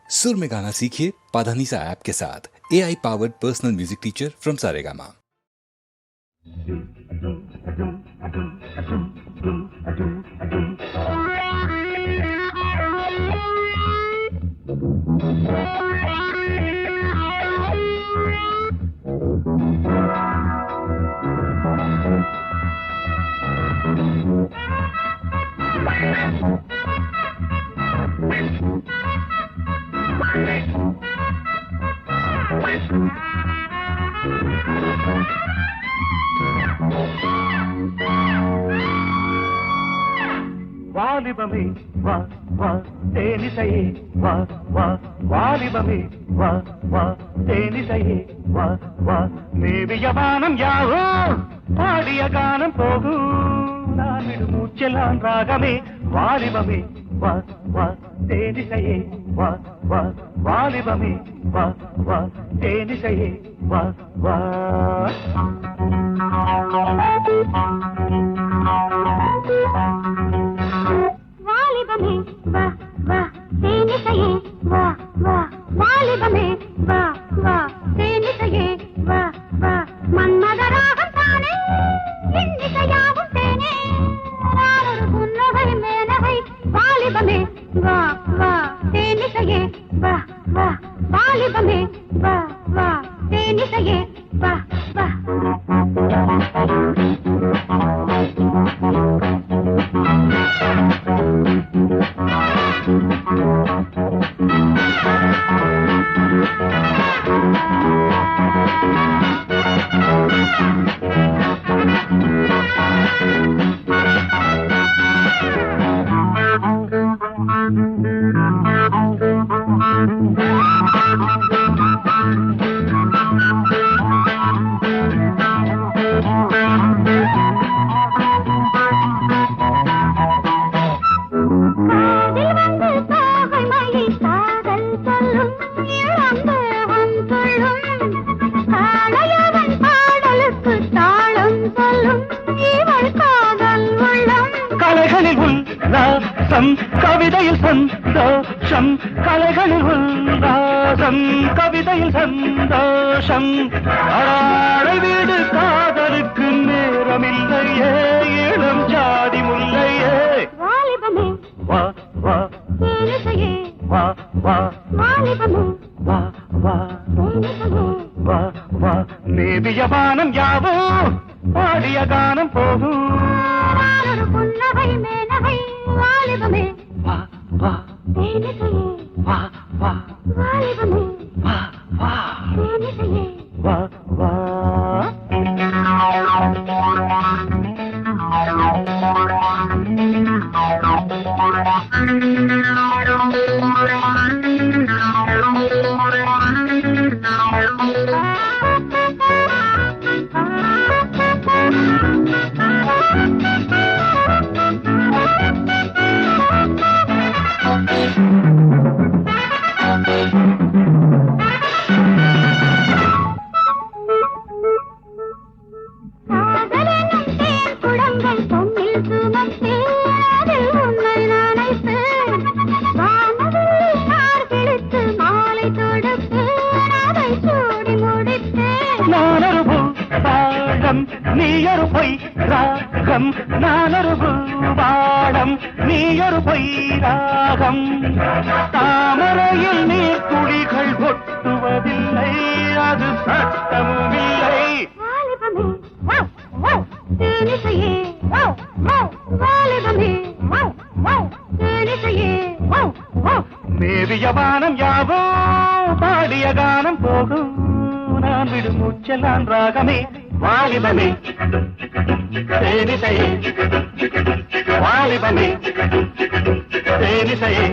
सुर में गाना सीखिए पाधानीसा ऐप के साथ। AI powered personal music teacher from Saregama. வாலிபமே வா வா தேனிசையே வா வா வாலிபமே வா வா தேனிசையே வா வா மேவிய வானம் யாவோ பாடிய கானம் போகும் நான் விடும் மூச்செல்லாம் ராகமே வாலிபமே வா வா தேனிசையே வா வா வாலிபமே வா வா தேனிசையே வா வா வாலிபமே வா வா தேனிசையே வா வா வாலிபமே வா வா தேனிசையே வா வா மன்மதராகம் தானே இன்னிசையாவும் தேனே ஒரு புன்னகை மேனகை வாலிபமே வா வா தேனிசையே வா வா வாலிபமே வா வா தேனிசையே வா வா கவிதையில் சந்தோஷம் கலைகளில் உல்லாசம் கவிதையில் சந்தோஷம் அடாடை வீடு காதலுக்கு நேரமில்லையே இளம் ஜாதி முல்லையே வாலிபமே வா வா தேனிசையே வா வா வாலிபமே வா வா தேனிசையே வா வா மேவிய வானம் யாவோ பாடிய கானம் போகும் ஒரு புன்னகை மேனகை வாலிபமே வா வா தேனிசையே வா வா வாலிபமே வா வா தேனிசையே வா வா நீயொரு பொய் ராகம் நானொரு பாடம் நீயொரு பொய் ராகம் தாமரையில் நீர் துளிகள் கொட்டுவதில்லை அது சட்டமும் இல்லை வாலிபமே தேனிசையே வாலிபமே தேனிசையே மேவிய வானம் யாவோ பாடிய கானம் போகும் நான் விடும் மூச்செல்லாம் ராகமே வாலிபமே தேனிசையே வாலிபமே தேனிசையே